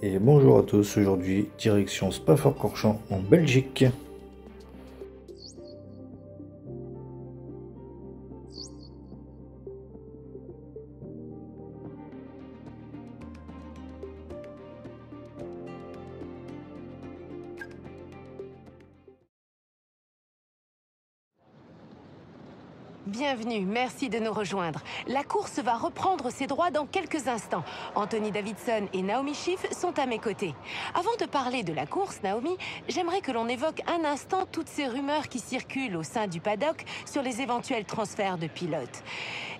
Et bonjour à tous, aujourd'hui direction Spa-Francorchamps en Belgique. Bienvenue, merci de nous rejoindre. La course va reprendre ses droits dans quelques instants. Anthony Davidson et Naomi Schiff sont à mes côtés. Avant de parler de la course, Naomi, j'aimerais que l'on évoque un instant toutes ces rumeurs qui circulent au sein du paddock sur les éventuels transferts de pilotes.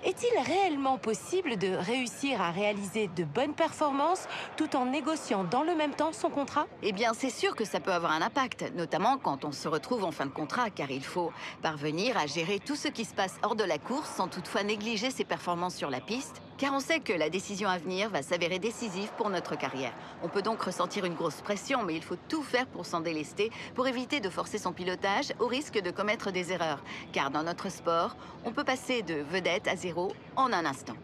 Est-il réellement possible de réussir à réaliser de bonnes performances tout en négociant dans le même temps son contrat? Eh bien, c'est sûr que ça peut avoir un impact, notamment quand on se retrouve en fin de contrat, car il faut parvenir à gérer tout ce qui se passe hors de la course sans toutefois négliger ses performances sur la piste, car on sait que la décision à venir va s'avérer décisive pour notre carrière. On peut donc ressentir une grosse pression, mais il faut tout faire pour s'en délester, pour éviter de forcer son pilotage au risque de commettre des erreurs. Car dans notre sport, on peut passer de vedette à zéro en un instant.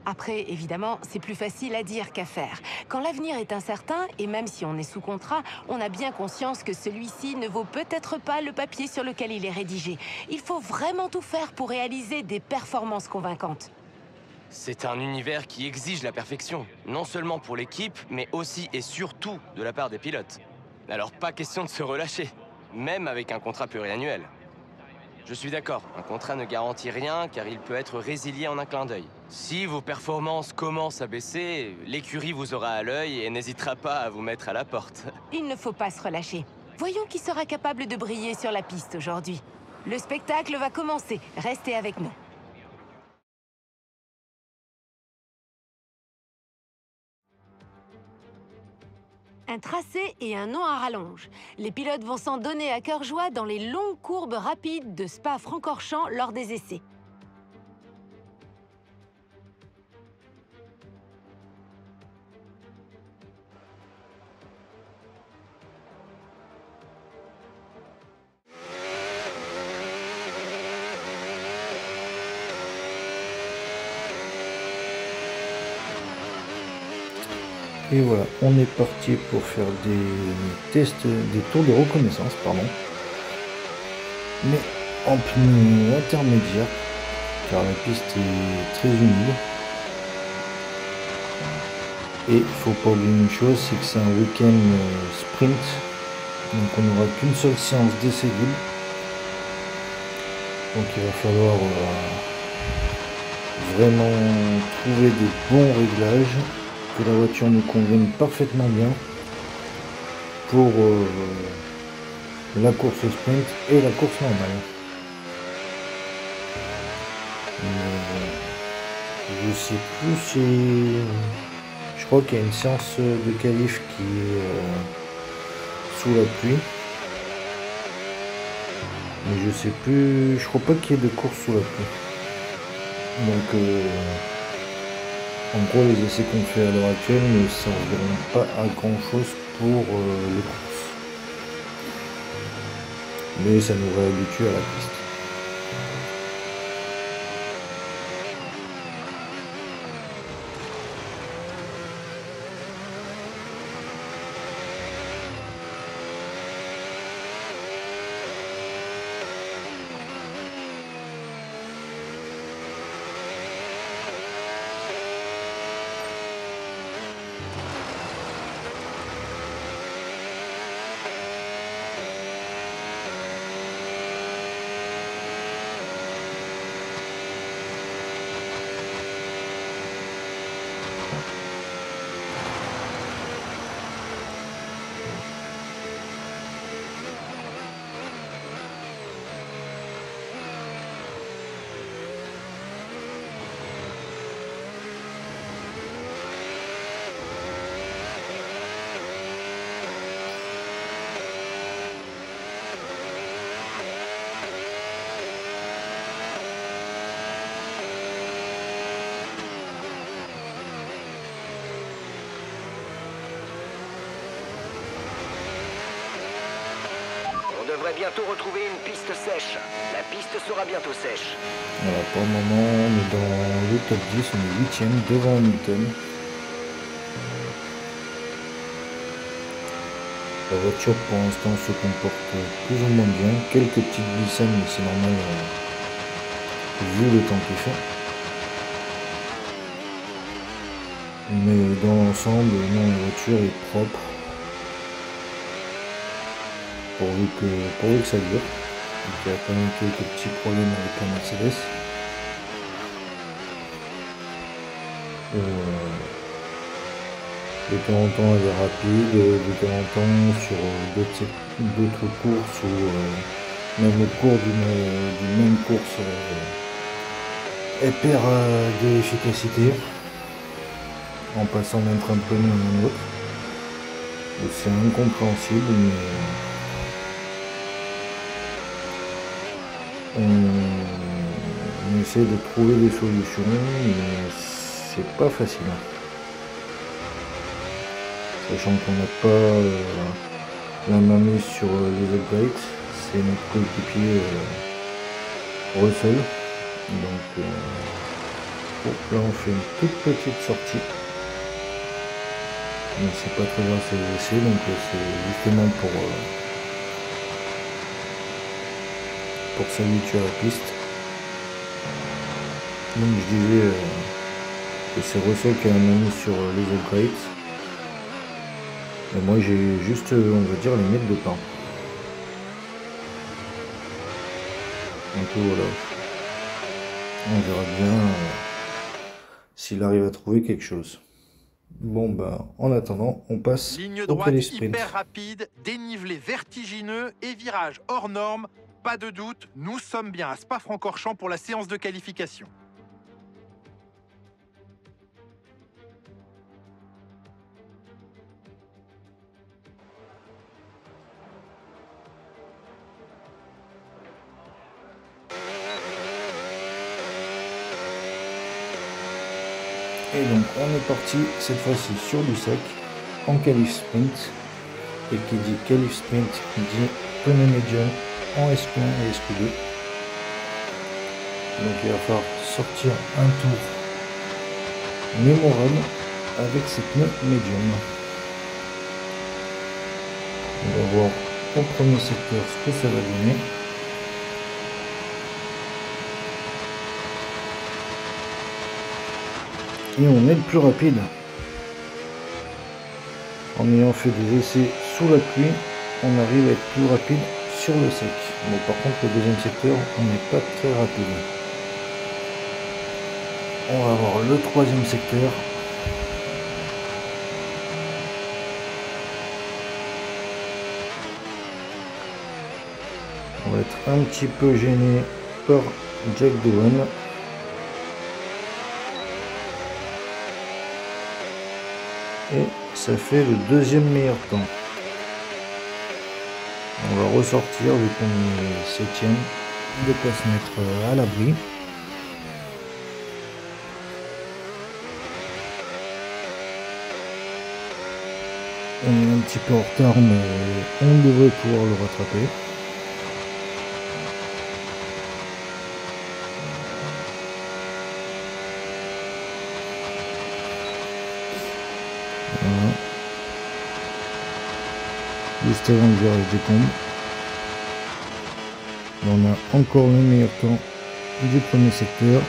Après, évidemment, c'est plus facile à dire qu'à faire. Quand l'avenir est incertain, et même si on est sous contrat, on a bien conscience que celui-ci ne vaut peut-être pas le papier sur lequel il est rédigé. Il faut vraiment tout faire pour réaliser des performances convaincantes. C'est un univers qui exige la perfection, non seulement pour l'équipe, mais aussi et surtout de la part des pilotes. Alors pas question de se relâcher, même avec un contrat pluriannuel. Je suis d'accord, un contrat ne garantit rien car il peut être résilié en un clin d'œil. Si vos performances commencent à baisser, l'écurie vous aura à l'œil et n'hésitera pas à vous mettre à la porte. Il ne faut pas se relâcher. Voyons qui sera capable de briller sur la piste aujourd'hui. Le spectacle va commencer, restez avec nous. Un tracé et un nom à rallonge. Les pilotes vont s'en donner à cœur joie dans les longues courbes rapides de Spa-Francorchamps lors des essais. Et voilà, on est parti pour faire des tests, des tours de reconnaissance, pardon. Mais en pneu intermédiaire, car la piste est très humide. Et il faut pas oublier une chose, c'est que c'est un week-end sprint. Donc on n'aura qu'une seule séance d'essai libre. Donc il va falloir vraiment trouver des bons réglages, que la voiture nous convienne parfaitement bien pour la course sprint et la course normale. Je sais plus si... Je crois qu'il y a une séance de qualif qui est sous la pluie. Mais je sais plus... Je crois pas qu'il y ait de course sous la pluie. Donc... en gros, les essais qu'on fait à l'heure actuelle ne serviront pas à grand chose pour les courses. Mais ça nous réhabitue à la piste. On devrait bientôt retrouver une piste sèche. La piste sera bientôt sèche. Voilà, pour le moment, on est dans le top 10, on est 8ème devant Hamilton. La voiture pour l'instant se comporte plus ou moins bien. Quelques petites glissades, mais c'est normal vu le temps qu'il fait. Mais dans l'ensemble, non, la voiture est propre. Pourvu que ça dure. Donc, il y a quand même quelques petits problèmes avec la Mercedes. De temps en temps elle est rapide, de temps en temps sur d'autres courses ou même au cours d'une même course elle perd de l'efficacité en passant d'un trampoline à un autre. C'est incompréhensible, mais on essaie de trouver des solutions, mais c'est pas facile. Sachant qu'on n'a pas la main mise sur les upgrades, c'est notre coéquipier Russell. Donc là on fait une toute petite sortie. Mais c'est pas très grave, c'est les essais, donc c'est justement pour s'habituer à la piste. Donc je disais que c'est Russell qui a la main mise sur les upgrades. Et moi j'ai juste, on va dire, les mètres de pain. Donc voilà. On verra bien s'il arrive à trouver quelque chose. Bon bah en attendant, on passe ligne au droite pré-sprint. hyper rapide, dénivelé vertigineux et virage hors norme. Pas de doute, nous sommes bien à Spa-Francorchamps pour la séance de qualification. Et donc on est parti cette fois-ci sur du sec en qualif sprint. Et qui dit qualif sprint dit pneu médium en SQ1 et SQ2. Donc il va falloir sortir un tour mémorable avec ces pneus médium. On va voir au premier secteur ce que ça va donner. Et on est le plus rapide. En ayant fait des essais sous la pluie, on arrive à être plus rapide sur le sec. Bon, par contre, le deuxième secteur, on n'est pas très rapide. On va voir le troisième secteur. On va être un petit peu gêné par Jack Doohan. Et ça fait le deuxième meilleur temps. On va ressortir vu qu'on est septième, de quoi se mettre à l'abri. On est un petit peu en retard, mais on devrait pouvoir le rattraper. Voilà. Juste avant le virage des combes. On a encore le meilleur temps du premier secteur.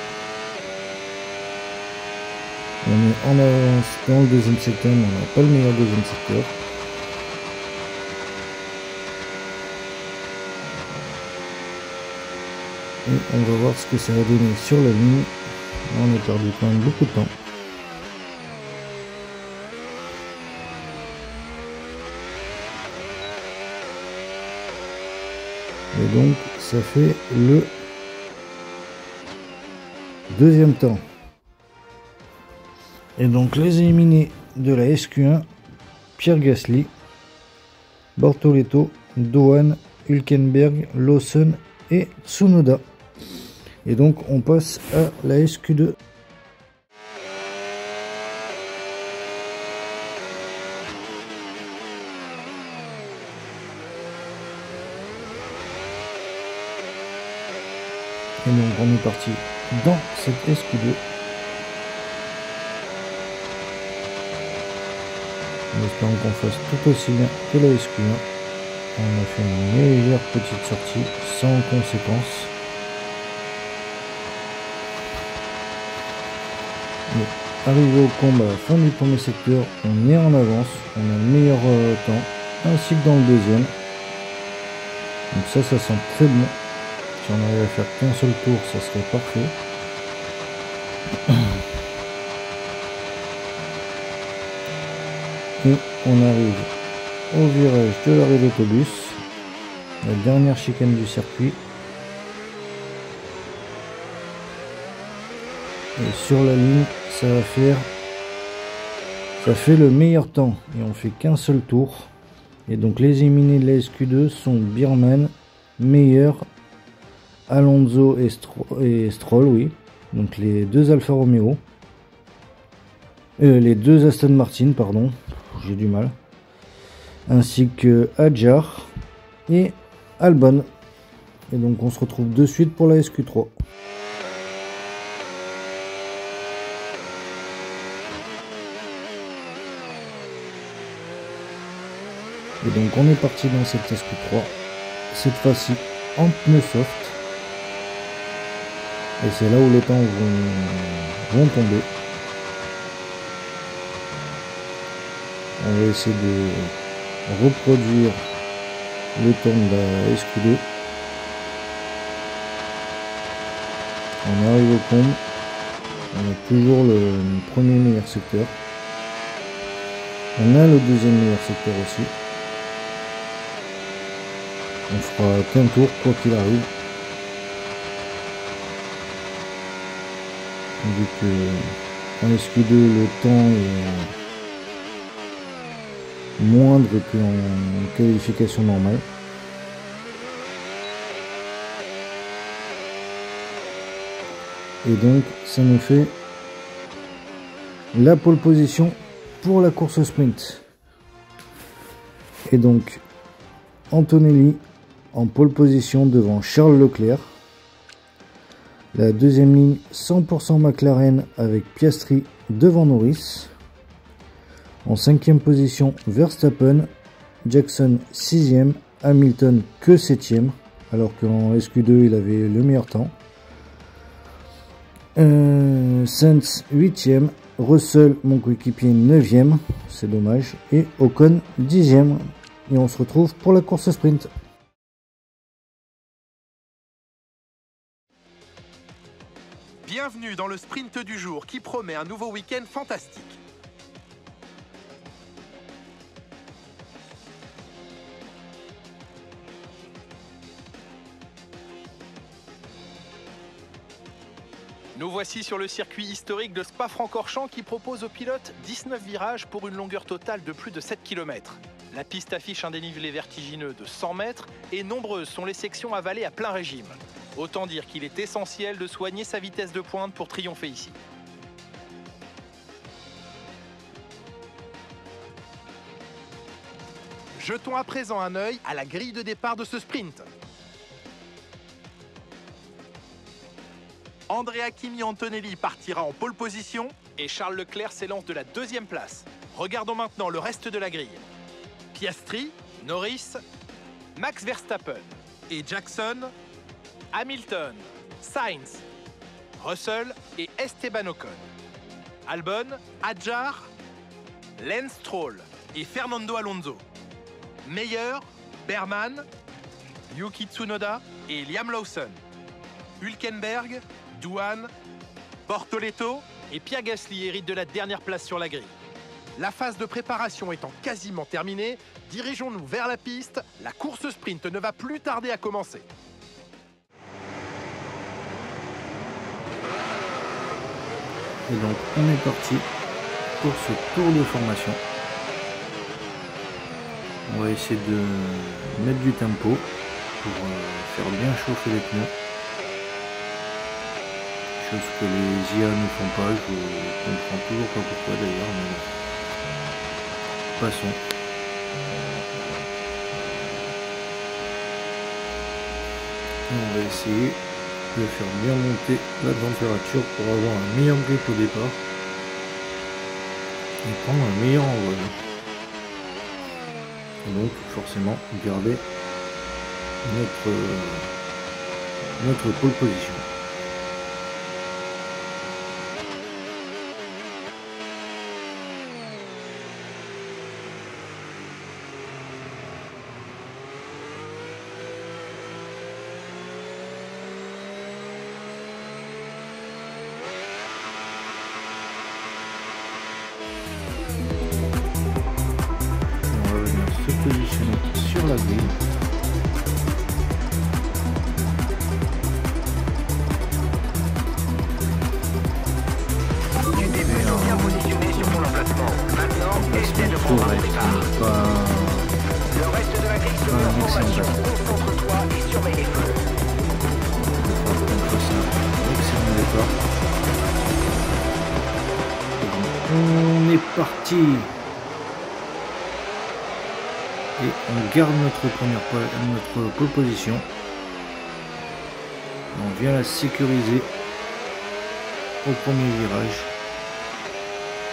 On est en avance dans le deuxième secteur, mais on n'a pas le meilleur deuxième secteur. Et on va voir ce que ça va donner sur la ligne. On a perdu quand même beaucoup de temps. Et donc ça fait le deuxième temps. Et donc les éliminés de la SQ1, Pierre Gasly, Bortoleto, Doohan, Hülkenberg, Lawson et Tsunoda. Et donc on passe à la SQ2. Et donc on est parti dans cette SQ2. en espérant qu'on fasse tout aussi bien que la SQ1. On a fait une meilleure petite sortie sans conséquence. Mais arrivé au combat à la fin du premier secteur, on est en avance, on a le meilleur temps, ainsi que dans le deuxième. Donc ça sent très bon. Si on arrive à faire qu'un seul tour, ça serait parfait. Et on arrive au virage de l'arrêt d'autobus, la dernière chicane du circuit. Et sur la ligne, ça fait le meilleur temps. Et on fait qu'un seul tour. Et donc les éliminés de la SQ2 sont Biermann, Meyer, Alonso et Stroll, oui. Donc les deux Alfa Romeo. Les deux Aston Martin, pardon. J'ai du mal. Ainsi que Hadjar et Albon. Et donc on se retrouve de suite pour la SQ3. Et donc on est parti dans cette SQ3, cette fois-ci en pneus soft. Et c'est là où les temps vont tomber. On va essayer de reproduire le temps de la SQ2. On arrive au comble. On a toujours le premier meilleur secteur. On a le deuxième meilleur secteur aussi. On fera qu'un tour quoi qu'il arrive. Vu que en SQ2 le temps est moindre qu'en qualification normale. Et donc ça nous fait la pole position pour la course sprint. Et donc Antonelli en pole position devant Charles Leclerc. La deuxième ligne 100% McLaren avec Piastri devant Norris. En cinquième position Verstappen, Jackson 6ème, Hamilton que 7ème, alors qu'en SQ2 il avait le meilleur temps. Sainz 8ème, Russell mon coéquipier 9ème, c'est dommage, et Ocon 10ème. Et on se retrouve pour la course sprint. Bienvenue dans le sprint du jour qui promet un nouveau week-end fantastique. Nous voici sur le circuit historique de Spa-Francorchamps qui propose aux pilotes 19 virages pour une longueur totale de plus de 7 km. La piste affiche un dénivelé vertigineux de 100 mètres et nombreuses sont les sections à vallée à plein régime. Autant dire qu'il est essentiel de soigner sa vitesse de pointe pour triompher ici. Jetons à présent un œil à la grille de départ de ce sprint. Andrea Kimi Antonelli partira en pole position et Charles Leclerc s'élance de la deuxième place. Regardons maintenant le reste de la grille. Piastri, Norris, Max Verstappen et Jackson, Hamilton, Sainz, Russell et Esteban Ocon. Albon, Hadjar, Lance Stroll et Fernando Alonso. Meyer, Biermann, Yuki Tsunoda et Liam Lawson. Hülkenberg, Douane, Bortoleto et Pierre Gasly héritent de la dernière place sur la grille. La phase de préparation étant quasiment terminée, dirigeons-nous vers la piste. La course sprint ne va plus tarder à commencer. Et donc on est parti pour ce tour de formation. On va essayer de mettre du tempo pour faire bien chauffer les pneus. Chose que les IA ne font pas, je comprends toujours pas pourquoi d'ailleurs, mais bon. Passons. On va essayer de faire bien monter la température pour avoir un meilleur grip au départ et prendre un meilleur envol. Et donc forcément garder notre pole position. Positionner sur la grille. Tu t'es plutôt bien positionné sur ton emplacement. Maintenant, essaie de prendre un départ. Le reste de la grille se met en formation. Concentre-toi et surveille les feux. Excellent départ. On est parti. Et on garde notre pole position. On vient la sécuriser au premier virage.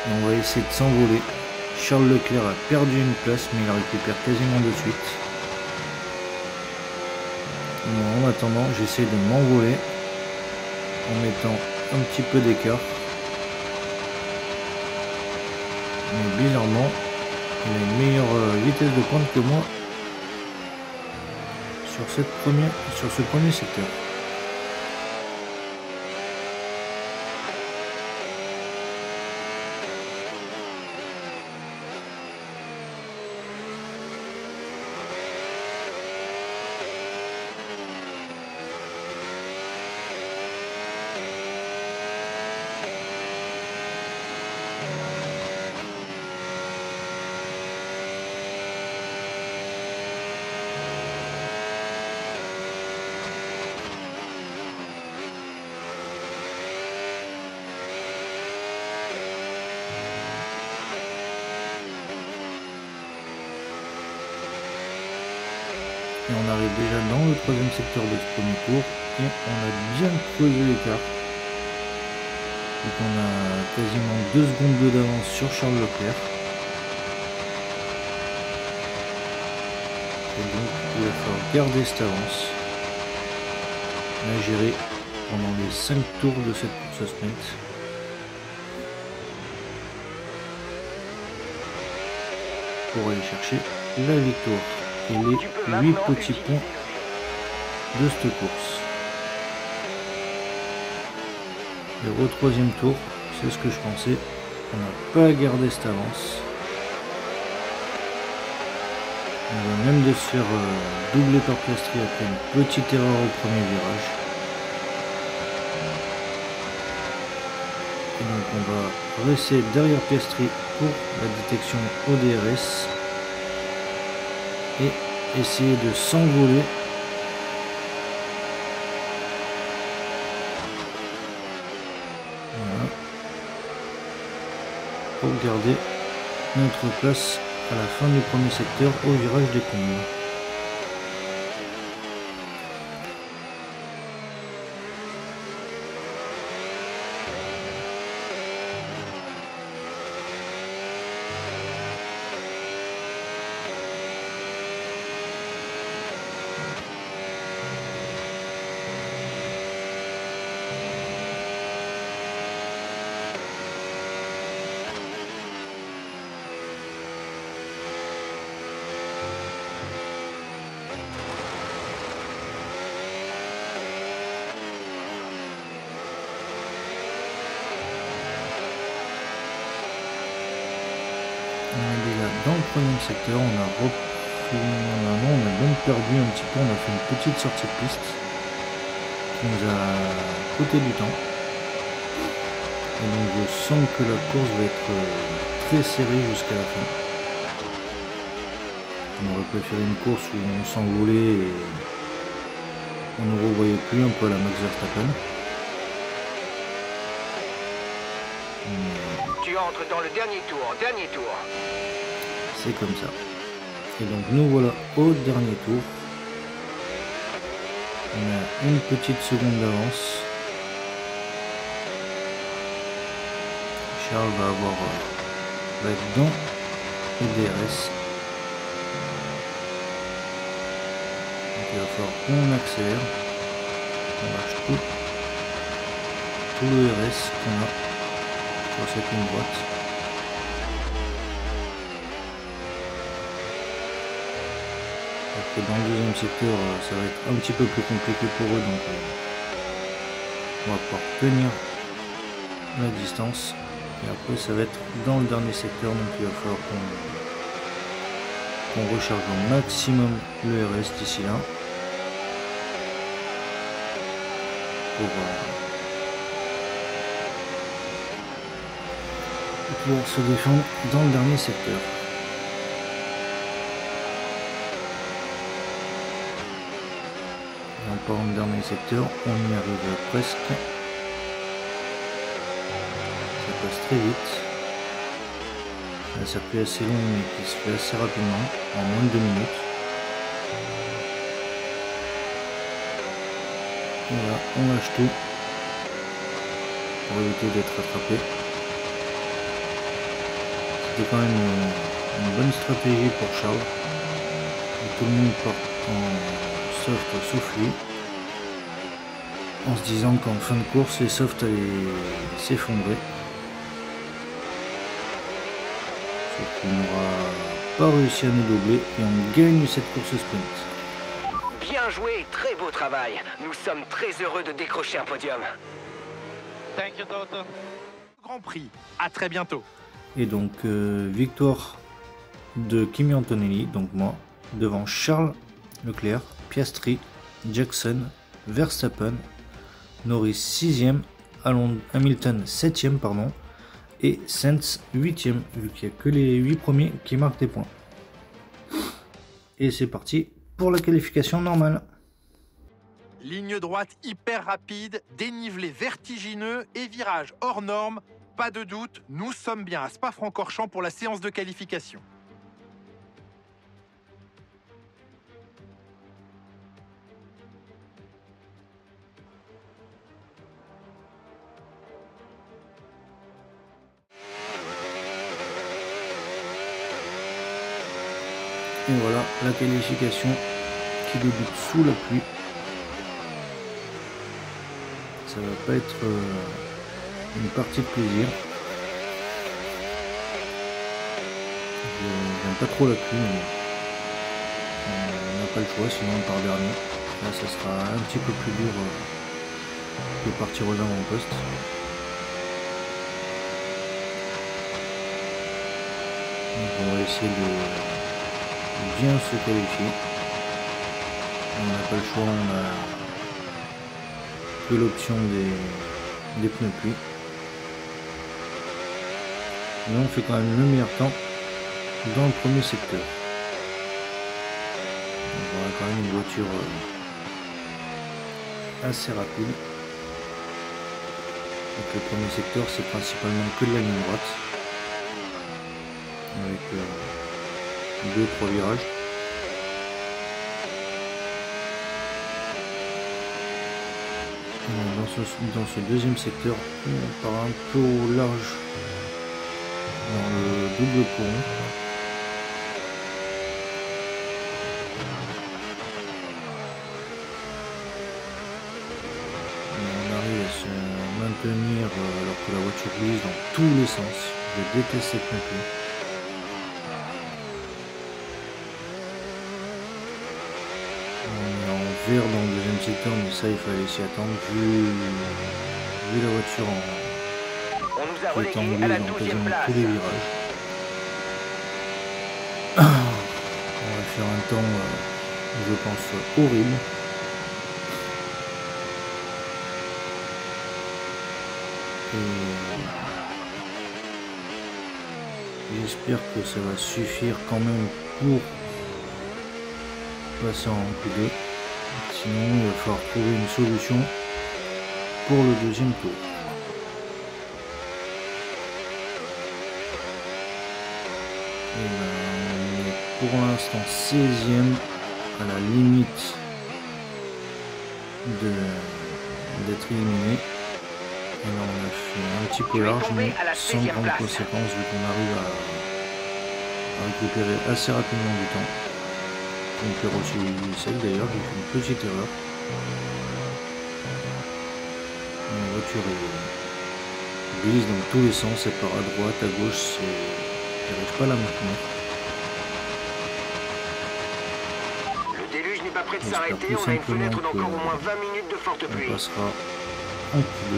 Et on va essayer de s'envoler. Charles Leclerc a perdu une place, mais il la récupère quasiment de suite. Bon, en attendant, j'essaie de m'envoler en mettant un petit peu d'écart. Mais bizarrement, il a une meilleure vitesse de pointe que moi sur ce premier secteur. Et on arrive déjà dans le troisième secteur de ce premier tour et on a bien creusé l'écart. Donc on a quasiment 2 secondes d'avance sur Charles Leclerc. Et donc il va falloir garder cette avance. On a géré pendant les 5 tours de cette course sprint. Pour aller chercher la victoire. Et les 8 petits points de cette course. Et au troisième tour, c'est ce que je pensais, on n'a pas gardé cette avance. On va même de se faire doubler par Piastri après une petite erreur au premier virage. Et donc on va rester derrière Piastri pour la détection au DRS. Et essayer de s'envoler. Voilà. Pour garder notre place à la fin du premier secteur au virage des combles. Dans le premier secteur, on a repris on a même perdu un petit peu, on a fait une petite sortie de piste qui nous a coûté du temps. Et donc je sens que la course va être très serrée jusqu'à la fin. On aurait préféré une course où on s'envolait et on ne revoyait plus un peu à la Max Verstappen. Tu entres dans le dernier tour. C'est comme ça. Et donc nous voilà au dernier tour. On a une petite seconde d'avance. Charles va être dans le DRS. il va falloir qu'on accélère. On lâche tout le RS qu'on a sur cette ligne droite. Après, dans le deuxième secteur, ça va être un petit peu plus compliqué pour eux, donc on va pouvoir tenir la distance. Et après, ça va être dans le dernier secteur, donc il va falloir qu'on recharge au maximum le RS d'ici là pour pouvoir se défendre dans le dernier secteur. En parlant de dernier secteur, on y arrive presque. Ça passe très vite. Un circuit assez long mais qui se fait assez rapidement, en moins de 2 minutes. Voilà, on lâche tout pour éviter d'être rattrapé. C'était quand même une bonne stratégie pour Charles. Tout le monde part en soft sauf lui, en se disant qu'en fin de course les softs allaient s'effondrer. Sauf qu'on n'aura pas réussi à nous doubler et on gagne cette course sprint. Bien joué, très beau travail. Nous sommes très heureux de décrocher un podium. Thank you, Toto. Grand Prix, à très bientôt. Et donc victoire de Kimi Antonelli, donc moi, devant Charles Leclerc, Piastri, Jackson, Verstappen, Norris 6e, Hamilton 7e pardon, et Sainz 8e, vu qu'il n'y a que les 8 premiers qui marquent des points. Et c'est parti pour la qualification normale. Ligne droite hyper rapide, dénivelé vertigineux et virage hors norme. Pas de doute, nous sommes bien à Spa-Francorchamps pour la séance de qualification. Et voilà la qualification qui débute sous la pluie. Ça va pas être une partie de plaisir. J'aime pas trop la pluie, mais on n'a pas le choix, sinon on part dernier. Là ça sera un petit peu plus dur de partir aux avant-postes. Donc on va essayer de bien se qualifier. On n'a pas le choix, on a que l'option des pneus pluie. Mais on fait quand même le meilleur temps dans le premier secteur. Donc on a quand même une voiture assez rapide. Donc le premier secteur c'est principalement que de la ligne droite. Avec 2-3 virages. Dans ce deuxième secteur, on part un peu au large dans le double pont. On arrive à se maintenir alors que la voiture glisse dans tous les sens. Je déteste cette montée. Dans le deuxième secteur, mais ça il fallait s'y attendre vu la voiture On nous a relégués à la 12e place. tous les virages. On va faire un temps je pense horrible. Et j'espère que ça va suffire quand même pour passer en Q2. Sinon il va falloir trouver une solution pour le deuxième tour. Et on est pour l'instant 16e, à la limite d'être éliminé. Et là on a fait un petit peu large mais sans grande conséquence vu qu'on arrive à récupérer assez rapidement du temps. compteur aussi sec d'ailleurs, j'ai fait une petite erreur. La voiture glisse dans tous les sens, elle part à droite, à gauche, j'arrive pas à la maintenir. Le déluge n'est pas prêt de J'espère s'arrêter, tout on a une simplement fenêtre d'encore que au moins 20 minutes de forte on pluie. passera en Q2.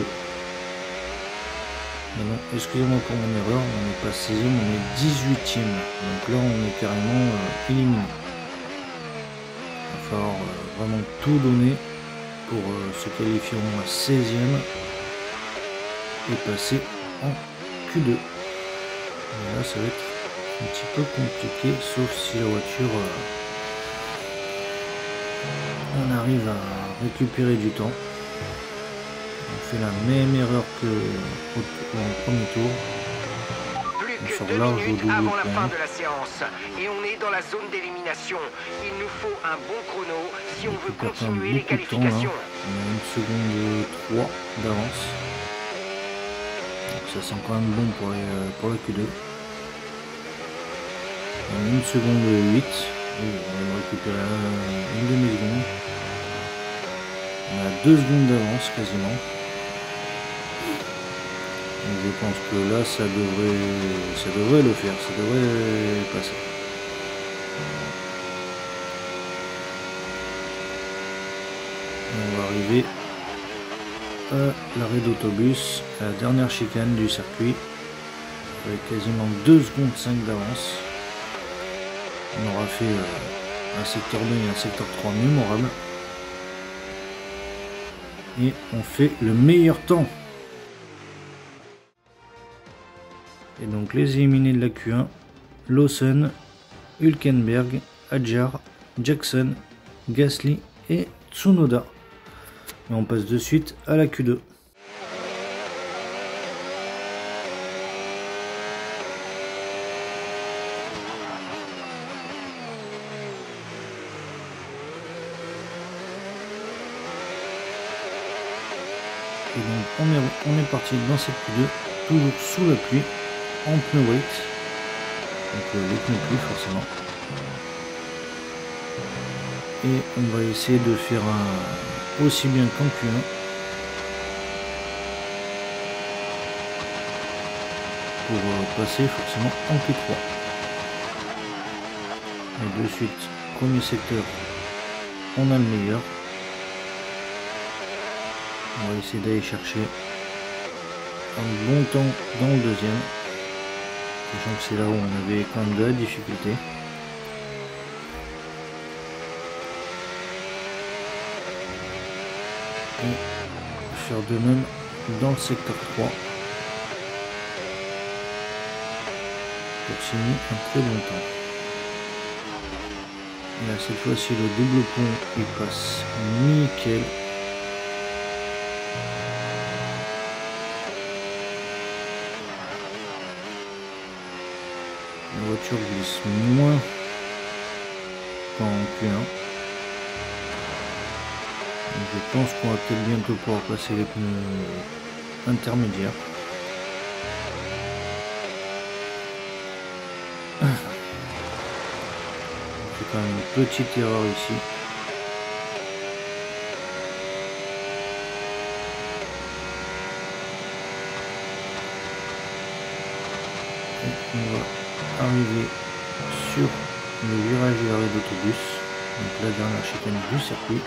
Maintenant, excusez-moi pour mon erreur, on n'est pas 16e, on est 18e. Donc là, on est carrément éliminé. Il va falloir vraiment tout donner pour se qualifier au moins 16e et passer en Q2. Et là, ça va être un petit peu compliqué, sauf si la voiture, on arrive à récupérer du temps. On fait la même erreur que dans le premier tour. Plus On que sort 2 large au minutes double avant la point. fin de la séance. Et on est dans la zone d'élimination. Il nous faut un bon chrono si on veut On perd quand même continuer les beaucoup de temps là. qualifications. On a 1 seconde 3 d'avance. Donc ça sent quand même bon pour la Q2. On a 1 seconde 8. Et on va récupérer une demi-seconde. On a 2 secondes d'avance quasiment. Donc je pense que là ça devrait le faire, ça devrait passer. On va arriver à l'arrêt d'autobus, à la dernière chicane du circuit, avec quasiment 2 secondes 5 d'avance. On aura fait un secteur 2 et un secteur 3 mémorable. Et on fait le meilleur temps. Et donc les éliminés de la Q1, Lawson, Hülkenberg, Hadjar, Jackson, Gasly et Tsunoda. Et on passe de suite à la Q2. Et donc on est parti dans cette Q2, toujours sous la pluie, en pneu weight, donc les pneus pluie forcément. Et on va essayer de faire aussi bien qu'en Q1. Pour passer forcément en Q3. Et de suite, premier secteur, on a le meilleur. On va essayer d'aller chercher un bon temps dans le deuxième. Sachant que c'est là où on avait quand même de la difficulté. Et faire de même dans le secteur 3. Pour signer un très bon temps. Et là cette fois-ci le double pont il passe nickel. La voiture glisse moins qu'en Q1. Donc je pense qu'on va peut-être bientôt pouvoir passer les pneus intermédiaires. On fait quand même une petite erreur ici. Et on va arriver sur le virage de l'arrêt d'autobus, donc la dernière chicane du circuit.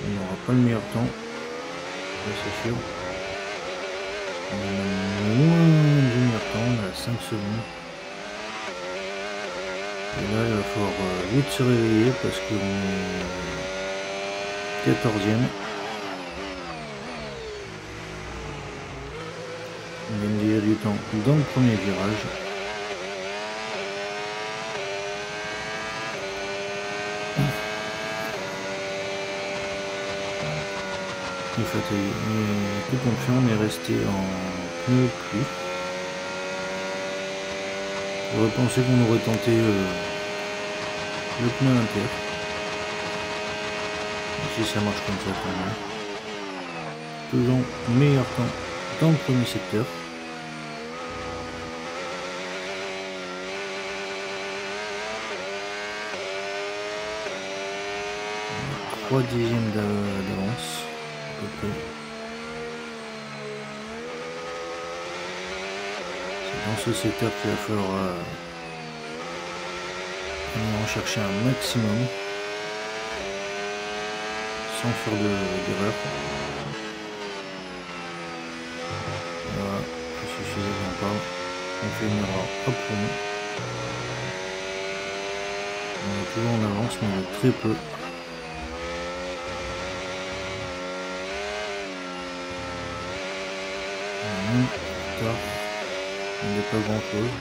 On n'aura pas le meilleur temps, c'est sûr. On a même moins du meilleur temps, on a 5 secondes. Et là il va falloir vite se réveiller parce qu'on est 14e. On gagne déjà du temps dans le premier virage. Il faut tout compte fait, on est resté en pneu pluie. J'aurais pensé qu'on aurait tenté le pneu inter. Si ça marche comme ça quand même. Toujours meilleur temps dans le premier secteur. 3 dixièmes d'avance. À peu près. C'est dans ce secteur qu'il va falloir en chercher un maximum sans faire d'erreur. Voilà, il suffisait d'en parler. On fait une erreur, hop, on est toujours en avance, mais très peu. Il n'est pas grand chose.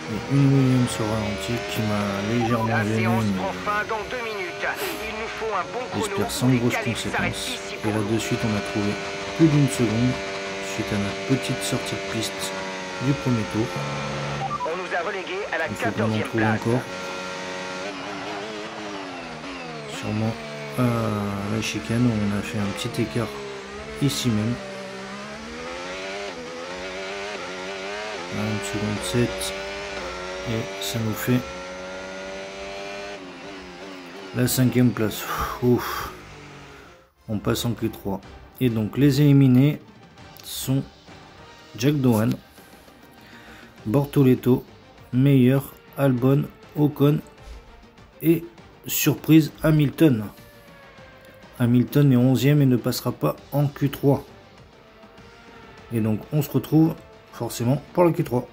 Et une Williams sur ralenti qui m'a légèrement La gêné. séance prend fin dans 2 minutes. Il nous faut un bon chrono. J'espère sans Les grosses qualifs s'arrêtent conséquences. ici Et pour là nous. de suite on a trouvé plus d'une seconde suite à notre petite sortie de piste du premier tour. On nous a relégués à la Il faut qu'on en 14e trouve place. encore. Sûrement à la chicane où on a fait un petit écart ici même. 1 seconde 7 et ça nous fait la 5e place. Ouf. On passe en Q3 et donc les éliminés sont Jack Doohan, Bortoleto, Meyer, Albon, Ocon et surprise Hamilton. Hamilton est 11e et ne passera pas en Q3. Et donc on se retrouve forcément pour le Q3.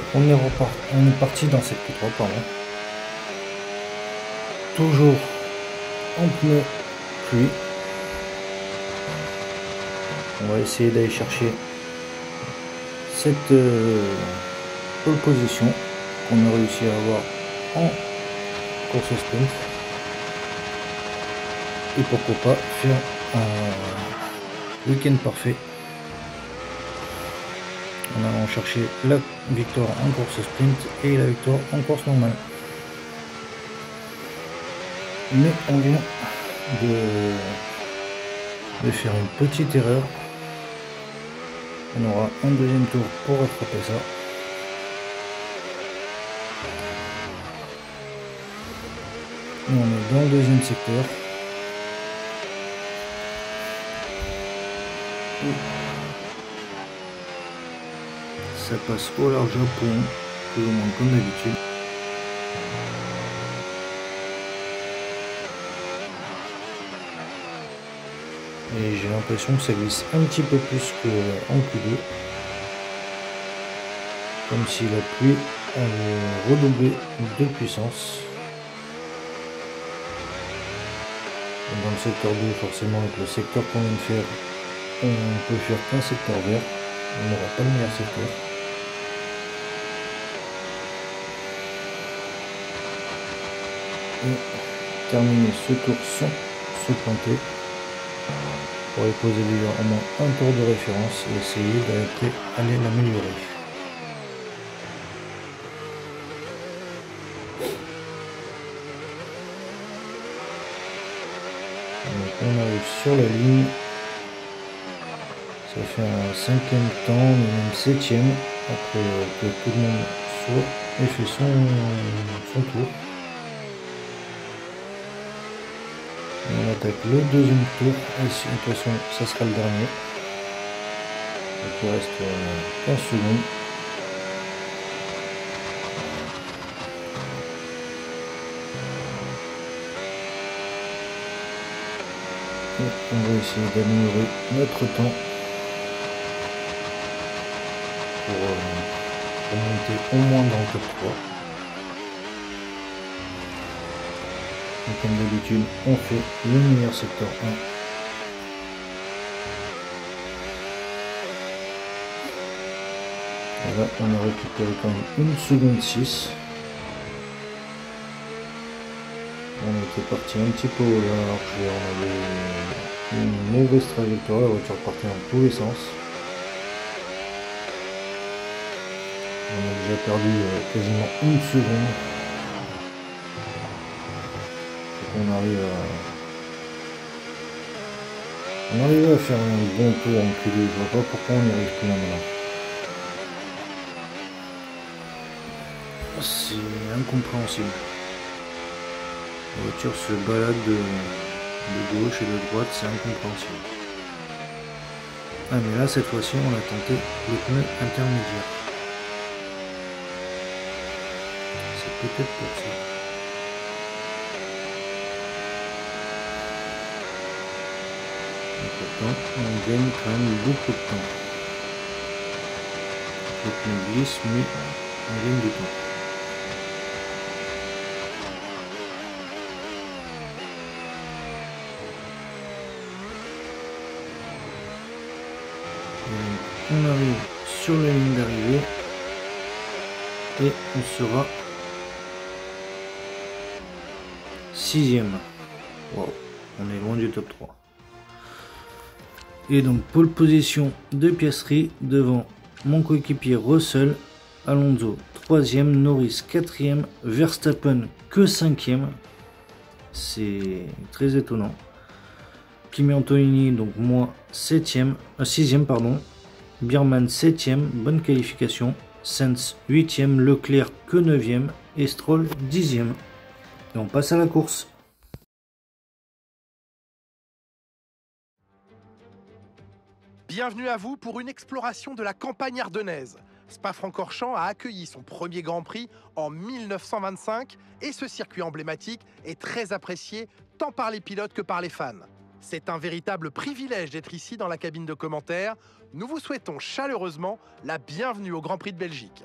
Et on est parti dans cette Q3, pardon. Toujours en pneu pluie. On va essayer d'aller chercher cette pole position qu'on a réussi à avoir en course sprint. Et pourquoi pas faire un week-end parfait en allant chercher la victoire en course sprint et la victoire en course normale. Mais on vient de faire une petite erreur. On aura un deuxième tour pour rattraper ça. Et on est dans le deuxième secteur. Ça passe au large à pont, plus ou moins comme d'habitude. Et j'ai l'impression que ça glisse un petit peu plus qu'en Q2. Comme si la pluie avait redoublé de puissance. Et dans le secteur 2, forcément, avec le secteur qu'on vient de faire, on peut faire qu'un secteur vert. On n'aura pas le meilleur secteur. Et terminer ce tour sans se planter. Pour y poser au moins un tour de référence et essayer d'aller l'améliorer. Donc on arrive sur la ligne. Ça fait un 5e temps, même 7e, après que tout le monde soit et fait son tour. Et on attaque le deuxième tour, et de toute façon ça sera le dernier. Donc il reste 15 secondes. Et on va essayer d'améliorer notre temps pour monter au moins dans le top 3. Et comme d'habitude, on fait le meilleur secteur 1. Et là, on a récupéré quand même 1 seconde 6. On était parti un petit peu au large et on avait une mauvaise trajectoire. La voiture partait dans tous les sens. On a déjà perdu quasiment 1 seconde qu'on arrive à faire un bon tour en Q2. Je vois pas pourquoi on y arrive tout maintenant. C'est incompréhensible. La voiture se balade de gauche et de droite, c'est incompréhensible. Ah mais là cette fois-ci on a tenté le pneu intermédiaire. C'est peut-être pour ça. Et pourtant on gagne quand même beaucoup de temps. Le pneu glisse mais on gagne du temps. On arrive sur la ligne d'arrivée et on sera 6ème. Wow, on est loin du top 3. Et donc pole position de Piastri devant mon coéquipier Russell, Alonso 3ème, Norris 4ème, Verstappen que 5ème. C'est très étonnant. Kimi Antonini, donc moi 6ème pardon. Biermann 7ème, bonne qualification. Sainz 8ème, Leclerc que 9ème et Stroll 10ème. Et on passe à la course. Bienvenue à vous pour une exploration de la campagne ardennaise. Spa-Francorchamps a accueilli son premier Grand Prix en 1925 et ce circuit emblématique est très apprécié tant par les pilotes que par les fans. C'est un véritable privilège d'être ici dans la cabine de commentaires. Nous vous souhaitons chaleureusement la bienvenue au Grand Prix de Belgique.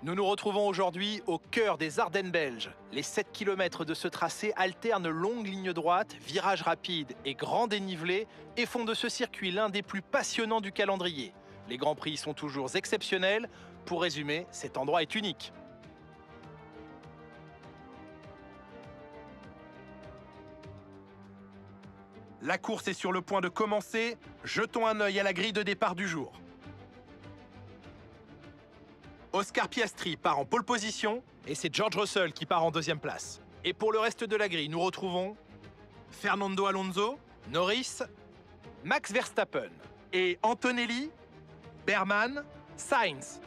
Nous nous retrouvons aujourd'hui au cœur des Ardennes belges. Les 7 km de ce tracé alternent longues lignes droites, virages rapides et grands dénivelés et font de ce circuit l'un des plus passionnants du calendrier. Les Grands Prix sont toujours exceptionnels. Pour résumer, cet endroit est unique. La course est sur le point de commencer. Jetons un œil à la grille de départ du jour. Oscar Piastri part en pole position et c'est George Russell qui part en deuxième place. Et pour le reste de la grille, nous retrouvons Fernando Alonso, Norris, Max Verstappen et Antonelli, Biermann, Sainz,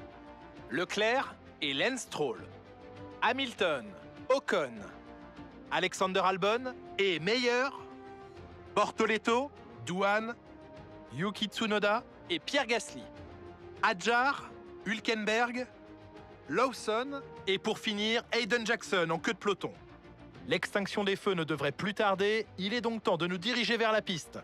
Leclerc et Lance Stroll, Hamilton, Ocon, Alexander Albon et Meyer, Bortoleto, Douane, Yuki Tsunoda et Pierre Gasly, Hadjar, Hülkenberg, Lawson et pour finir Hayden Jackson en queue de peloton. L'extinction des feux ne devrait plus tarder, il est donc temps de nous diriger vers la piste.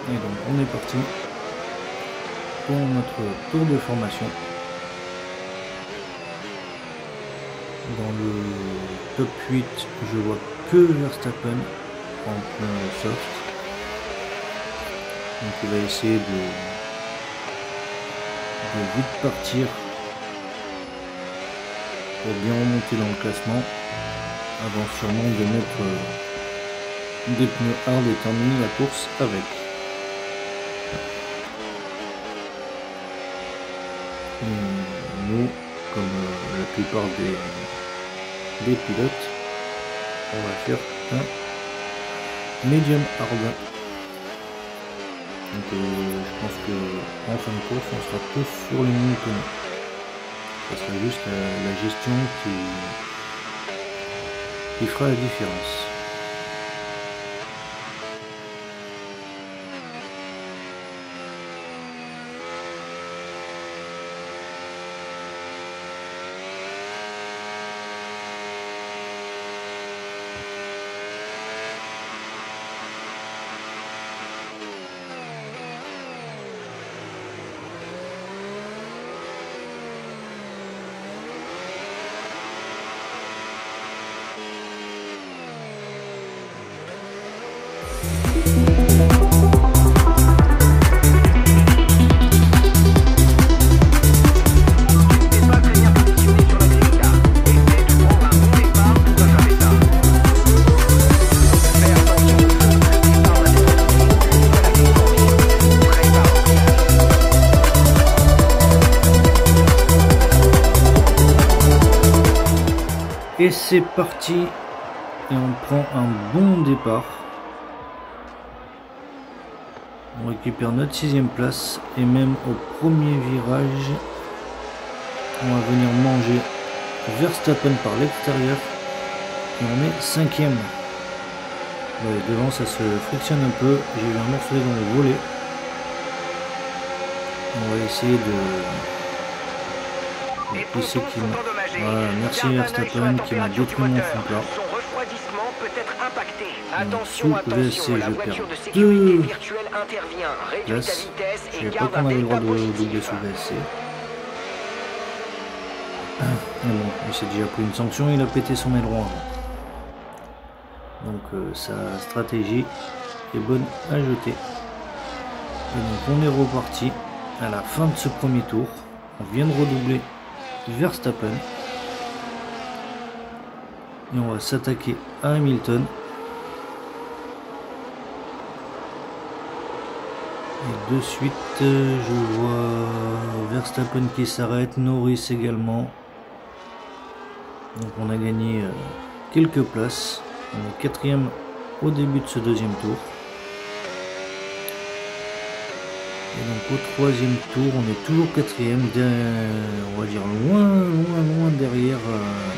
Et donc on est parti pour notre tour de formation. Dans le top 8, je vois que Verstappen en plein soft. Donc il va essayer de vite partir pour bien remonter dans le classement avant sûrement de mettre des pneus hard et terminer la course avec. Et nous, comme la plupart des pilotes, on va faire un medium hard. Donc je pense que en fin de course on sera tous sur les mêmes pneus. Ça sera juste la gestion qui fera la différence. Et c'est parti. Et on prend un bon départ. On récupère notre 6e place. Et même au premier virage, on va venir manger Verstappen par l'extérieur. Et on est 5e. Ouais, devant ça se frictionne un peu. J'ai eu un morceau dans le volet. On va essayer de... Qui voilà, merci Verstappen qui m'a détruit mon fond plat. Donc, sous VSC je perds 2 places. Je ne savais pas qu'on avait le droit de doubler sous VSC. Mais bon, il s'est déjà pris une sanction, il a pété son aileron avant. Donc sa stratégie est bonne à jeter. Et donc on est reparti à la fin de ce premier tour. On vient de redoubler Verstappen. Et on va s'attaquer à Hamilton. Et de suite, je vois Verstappen qui s'arrête, Norris également. Donc on a gagné quelques places. On est 4e au début de ce deuxième tour. Et donc au 3e tour, on est toujours 4e, on va dire loin derrière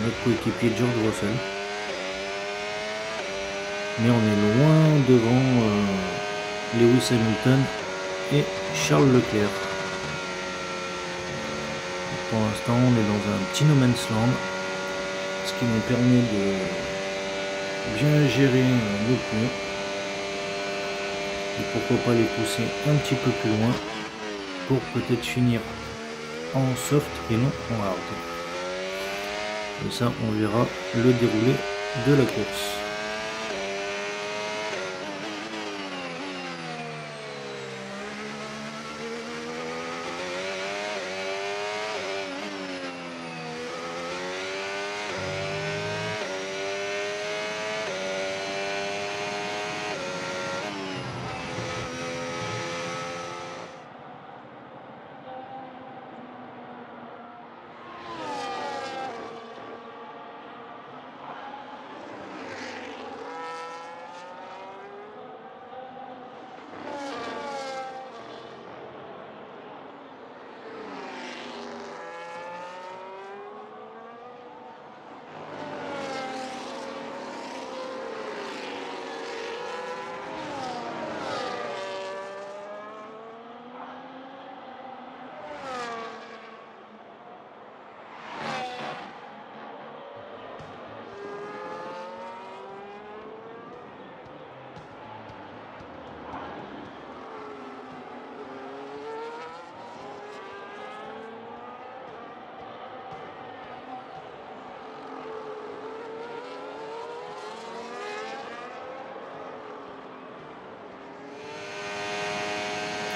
notre coéquipier George Russell. Mais on est loin devant Lewis Hamilton et Charles Leclerc. Donc pour l'instant, on est dans un petit no man's land, ce qui nous permet de bien gérer nos pneus. Et pourquoi pas les pousser un petit peu plus loin pour peut-être finir en soft et non en hard. Et ça, on verra le déroulé de la course.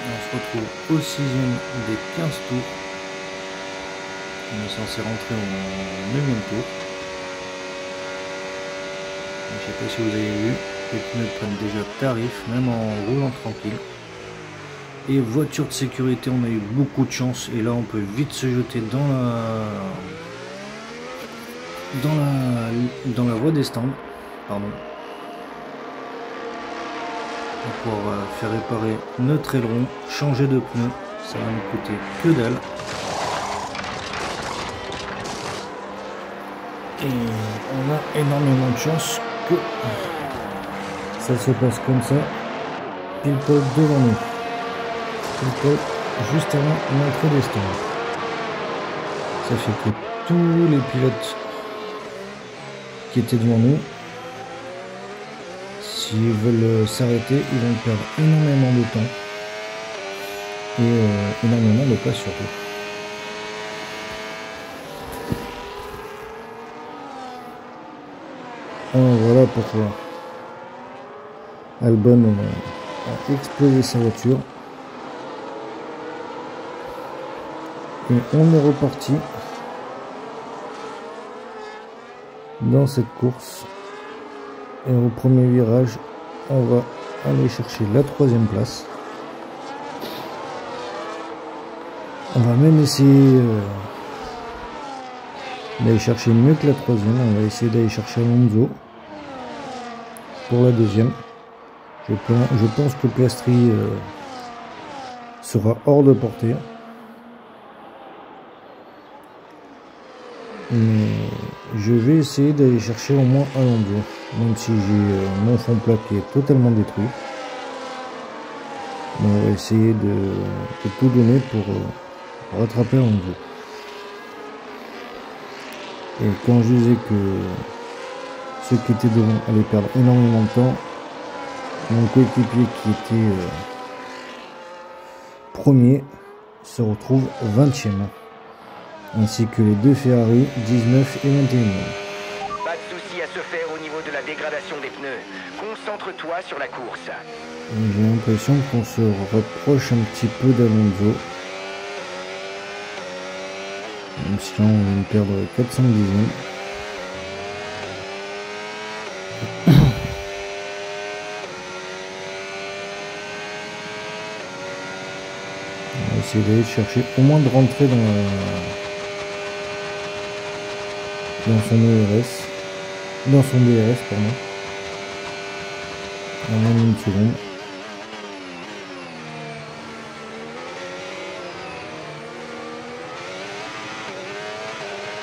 On se retrouve au 6e des 15 tours. On est censé rentrer au 9e tour. Je ne sais pas si vous avez vu, les pneus prennent déjà tarif, même en roulant tranquille. Et voiture de sécurité, on a eu beaucoup de chance. Et là, on peut vite se jeter dans la voie des stands. Pardon. Pour faire réparer notre aileron, changer de pneu, ça va nous coûter que dalle. Et on a énormément de chance que ça se passe comme ça, pile poil devant nous, pile poil juste avant l'entrée des stands. Ça fait que tous les pilotes qui étaient devant nous, s'ils veulent s'arrêter, ils vont perdre énormément de temps et énormément de place surtout. Alors voilà pourquoi Albon a explosé sa voiture. Et on est reparti dans cette course. Et au premier virage, on va aller chercher la 3e place. On va même essayer d'aller chercher mieux que la troisième. On va essayer d'aller chercher Alonso pour la deuxième. Je pense que Piastri sera hors de portée. Mais je vais essayer d'aller chercher au moins Alonso, même si j'ai mon fond plat qui est totalement détruit. Mais on va essayer de tout donner pour rattraper Alonso. Et quand je disais que ceux qui étaient devant allaient perdre énormément de temps, mon coéquipier qui était premier se retrouve 20e. Ainsi que les deux Ferrari, 19 et 21e. Pas de souci à se faire au niveau de la dégradation des pneus. Concentre-toi sur la course. J'ai l'impression qu'on se rapproche un petit peu d'Alonso. Même si là on vient de perdre 400 dixièmes. On va essayer d'aller chercher, au moins de rentrer dans son ERS, dans son DRS, pardon, en moins d'une seconde.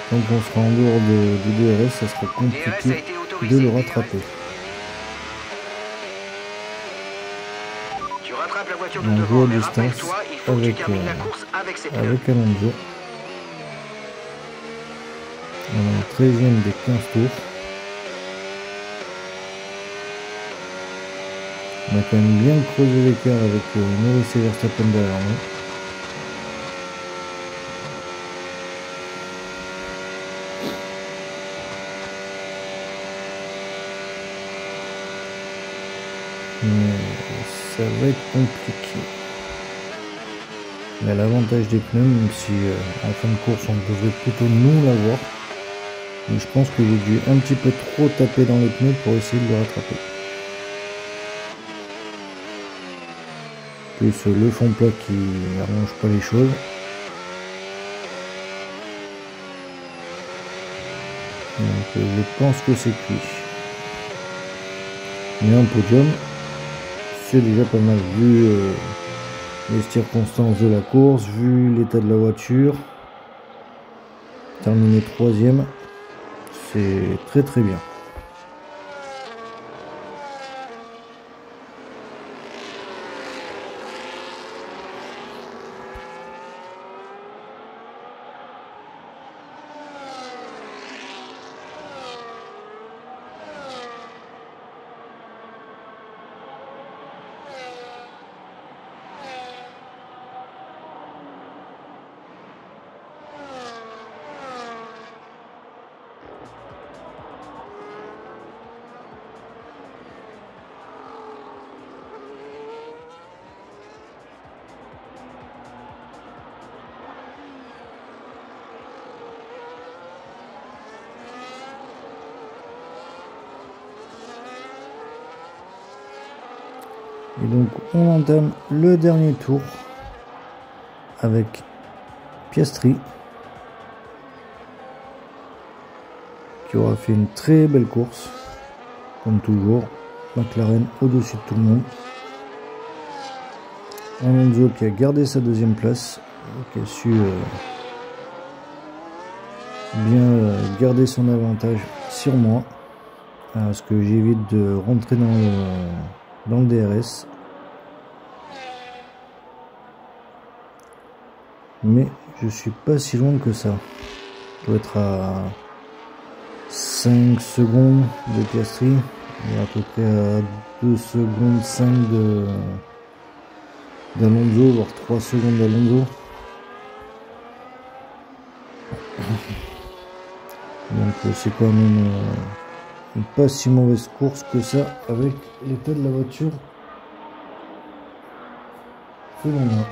Quand on sera en dehors du DRS, ça sera compliqué de le rattraper. Tu rattrapes la voiture de On devant, joue à mais distance rappelle-toi, il faut que tu termines la course avec ses pneus. avec Alonso. On est 13e des 15 tours. On a quand même bien creusé l'écart avec Norris et Verstappen derrière nous. Mais ça va être compliqué. Il a l'avantage des pneus, même si en fin de course on devrait plutôt nous l'avoir. Mais je pense que j'ai dû un petit peu trop taper dans les pneus pour essayer de le rattraper. Plus le fond plat qui n'arrange pas les choses. Donc je pense que c'est cuit. Mais un podium, c'est déjà pas mal vu les circonstances de la course, vu l'état de la voiture. Terminer 3e, c'est très très bien. Et donc on entame le dernier tour avec Piastri qui aura fait une très belle course comme toujours. McLaren au-dessus de tout le monde. Alonso qui a gardé sa deuxième place, qui a su bien garder son avantage sur moi, parce que j'évite de rentrer dans le DRS. Mais je suis pas si loin que ça. Je dois être à 5 secondes de Piastri et à peu près à 2 secondes 5 d'Alonso, voire 3 secondes d'Alonso. Donc c'est quand même une pas si mauvaise course que ça avec l'état de la voiture que l'on a.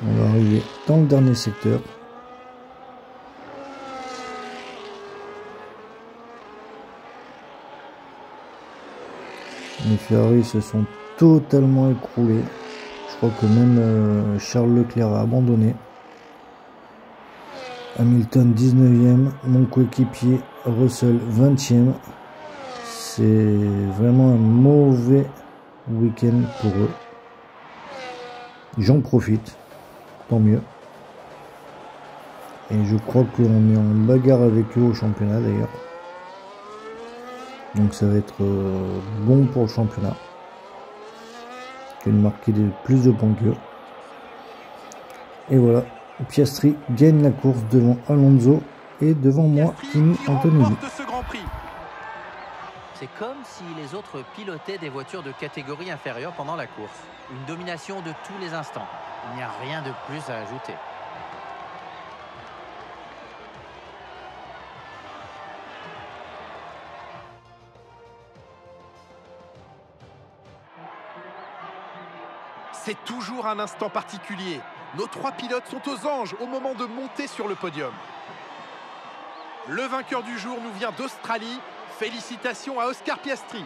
On va arriver dans le dernier secteur. Les Ferrari se sont totalement écroulé. Je crois que même Charles Leclerc a abandonné. Hamilton 19e, mon coéquipier Russell 20e. C'est vraiment un mauvais week-end pour eux. J'en profite, tant mieux. Et je crois qu'on est en bagarre avec eux au championnat d'ailleurs. Donc ça va être bon pour le championnat. Que de marquer plus de points qu'eux. Et voilà, Piastri gagne la course devant Alonso et devant moi, Kimi Antonelli. C'est comme si les autres pilotaient des voitures de catégorie inférieure pendant la course. Une domination de tous les instants. Il n'y a rien de plus à ajouter. C'est toujours un instant particulier. Nos 3 pilotes sont aux anges au moment de monter sur le podium. Le vainqueur du jour nous vient d'Australie. Félicitations à Oscar Piastri.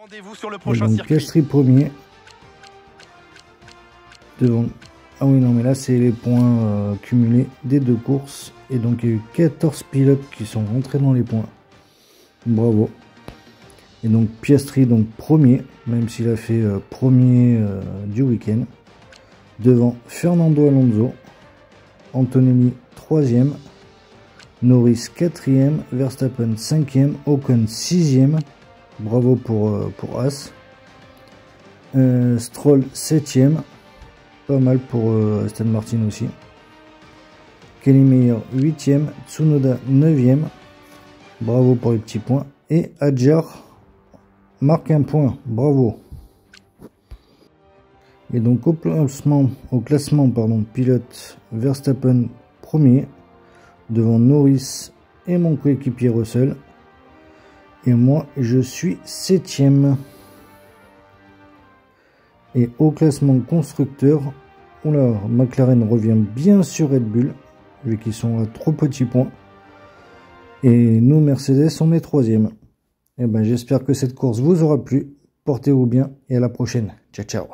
Rendez-vous sur le prochain circuit. Piastri premier. Devant. Ah oui, non, mais là, c'est les points cumulés des 2 courses. Et donc, il y a eu 14 pilotes qui sont rentrés dans les points. Bravo. Et donc, Piastri, donc premier, même s'il a fait premier du week-end. Devant Fernando Alonso. Antonelli 3e. Norris 4e. Verstappen 5e. Ocon 6e. Bravo pour As. Stroll 7e. Pas mal pour Aston Martin aussi. Kelly Meyer 8e. Tsunoda 9e. Bravo pour les petits points. Et Adjar marque un point. Bravo. Et donc au classement pilote, Verstappen premier. Devant Norris et mon coéquipier Russell. Et moi, je suis 7e. Et au classement constructeur, oula, McLaren revient bien sur Red Bull, vu qu'ils sont à trop petits points. Et nous, Mercedes, on est 3e. Et ben, j'espère que cette course vous aura plu. Portez-vous bien et à la prochaine. Ciao, ciao.